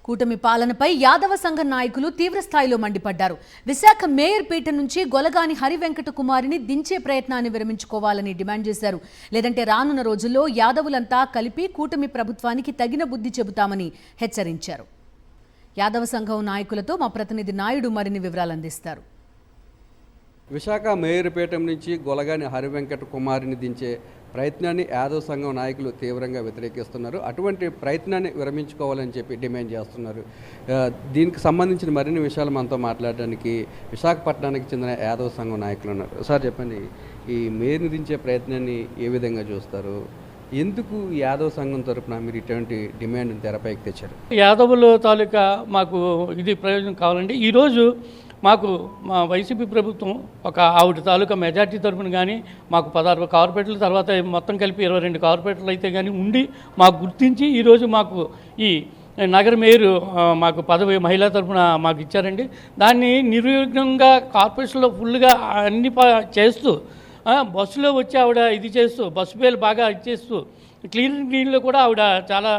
కూటమి పాలనపై యాదవ సంఘ నాయకులు తీవ్రస్థాయిలో మండిపడ్డారు. విశాఖ మేయర్ పీఠ నుంచి గొలగాని హరివెంకట కుమారిని దించే ప్రయత్నాన్ని విరమించుకోవాలని డిమాండ్ చేశారు. లేదంటే రానున్న రోజుల్లో యాదవులంతా కలిపి కూటమి ప్రభుత్వానికి తగిన బుద్ధి చెబుతామని హెచ్చరించారు. యాదవ సంఘం నాయకులతో మా ప్రతినిధి నాయుడు మరిన్ని వివరాలు అందిస్తారు. విశాఖ మేయర్ పీఠం నుంచి గొలగాని హరివెంకట కుమారిని దించే ప్రయత్నాన్ని యాదవ సంఘం నాయకులు తీవ్రంగా వ్యతిరేకిస్తున్నారు. అటువంటి ప్రయత్నాన్ని విరమించుకోవాలని చెప్పి డిమాండ్ చేస్తున్నారు. దీనికి సంబంధించిన మరిన్ని విషయాలు మనతో మాట్లాడడానికి విశాఖపట్నానికి చెందిన యాదవ సంఘం నాయకులు ఉన్నారు. సార్ చెప్పండి, ఈ మేయర్ని దించే ప్రయత్నాన్ని ఏ విధంగా చూస్తారు? ఎందుకు యాదవ సంఘం తరపున మీరు ఇటువంటి డిమాండ్ తెరపైకి తెచ్చారు? యాదవుల తాలూకా మాకు ఇది ప్రయోజనం కావాలండి. ఈరోజు మాకు మా వైసీపీ ప్రభుత్వం ఒక ఆవిడ తాలూకా మెజార్టీ తరపున కానీ మాకు 16 కార్పొరేట్ల తర్వాత మొత్తం కలిపి 22 కార్పొరేటర్లు అయితే కానీ ఉండి మాకు గుర్తించి ఈరోజు మాకు ఈ నగర మేయర్ మాకు పదవి మహిళా తరపున మాకు ఇచ్చారండి. దాన్ని నిర్విఘ్నంగా కార్పొరేషన్లో ఫుల్గా అన్ని చేస్తూ బస్సులో వచ్చి ఆవిడ ఇది చేస్తూ బస్సు పేర్లు బాగా ఇచ్చేస్తూ క్లీన్లో కూడా ఆవిడ చాలా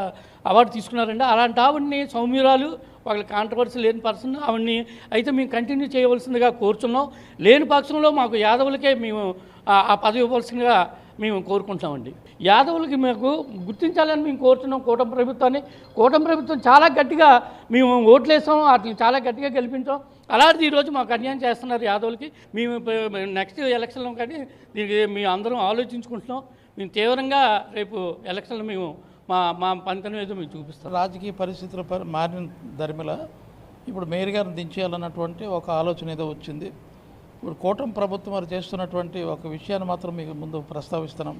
అవార్డు తీసుకున్నారండి. అలాంటి ఆవిడని సౌమ్యురాలు వాళ్ళ కాంట్రవర్సీ లేని పర్సన్ ఆవిడని అయితే మేము కంటిన్యూ చేయవలసిందిగా కోరుచున్నాం. లేని పక్షంలో మాకు యాదవులకే మేము ఆ పదవి ఇవ్వాల్సిందిగా మేము కోరుకుంటామండి. యాదవులకి మేము గుర్తించాలని మేము కోరుతున్నాం కూటమి ప్రభుత్వాన్ని. కూటమి ప్రభుత్వం చాలా గట్టిగా మేము ఓట్లేసాం, వాటిని చాలా గట్టిగా గెలిపించాం. అలాంటిది ఈరోజు మాకు అన్యాయం చేస్తున్నారు యాదవులకి. మేము నెక్స్ట్ ఎలక్షన్లో కానీ దీనికి మేము అందరం ఆలోచించుకుంటున్నాం. మేము తీవ్రంగా రేపు ఎలక్షన్లో మేము మా పంతనం ఏదో మేము చూపిస్తాం. రాజకీయ పరిస్థితుల మారిన ధర్మిల ఇప్పుడు మేయర్ గారిని దించేయాలన్నటువంటి ఒక ఆలోచన ఏదో వచ్చింది. ఇప్పుడు కూటమి ప్రభుత్వం వారు చేస్తున్నటువంటి ఒక విషయాన్ని మాత్రం మీకు ముందు ప్రస్తావిస్తున్నాం.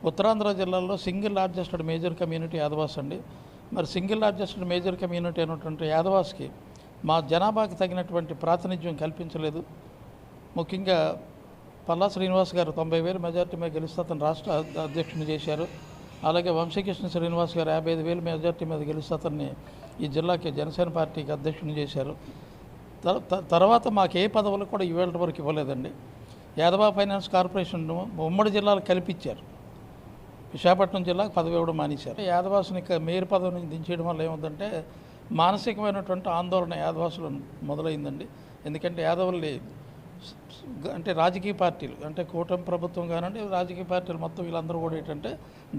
ఉత్తరాంధ్ర జిల్లాలో single largest major community Yadavs అండి. మరి సింగిల్ లార్జెస్ట్ మేజర్ కమ్యూనిటీ అయినటువంటి యాదవాస్కి మా జనాభాకి తగినటువంటి ప్రాతినిధ్యం కల్పించలేదు. ముఖ్యంగా పల్లా శ్రీనివాస్ గారు 90,000 మెజార్టీ మీద గెలిస్తే అతను రాష్ట్ర అధ్యక్షుని చేశారు. అలాగే వంశీకృష్ణ శ్రీనివాస్ గారు 55,000 మెజార్టీ మీద గెలిస్తే అతన్ని ఈ జిల్లాకి జనసేన పార్టీకి అధ్యక్షుని చేశారు. తర్వాత మాకు ఏ పదవులు కూడా ఇవాళ వరకు ఇవ్వలేదండి. యాదవ ఫైనాన్స్ కార్పొరేషన్ ఉమ్మడి జిల్లాలు కల్పించారు. విశాఖపట్నం జిల్లాకు పదవి ఇవ్వడం మానేశారు. యాదవాసుని మేయర్ పదవి నుంచి దించేయడం వల్ల ఏముందంటే మానసికమైనటువంటి ఆందోళన యాదవాసులు మొదలైందండి. ఎందుకంటే యాదవుల్ని అంటే రాజకీయ పార్టీలు అంటే కూటమి ప్రభుత్వం కానివ్వండి రాజకీయ పార్టీలు మొత్తం వీళ్ళందరూ కూడా ఏంటంటే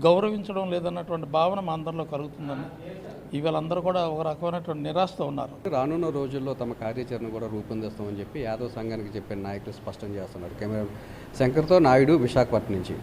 గౌరవించడం లేదన్నటువంటి భావన మా అందరిలో కలుగుతుందండి. వీళ్ళందరూ కూడా ఒక రకమైనటువంటి నిరాశతో ఉన్నారు. రానున్న రోజుల్లో తమ కార్యాచరణ కూడా రూపొందిస్తామని చెప్పి యాదవ్ సంఘానికి చెప్పిన నాయకులు స్పష్టం చేస్తున్నారు. కెమెరా శంకర్తో నాయుడు, విశాఖపట్నం నుంచి.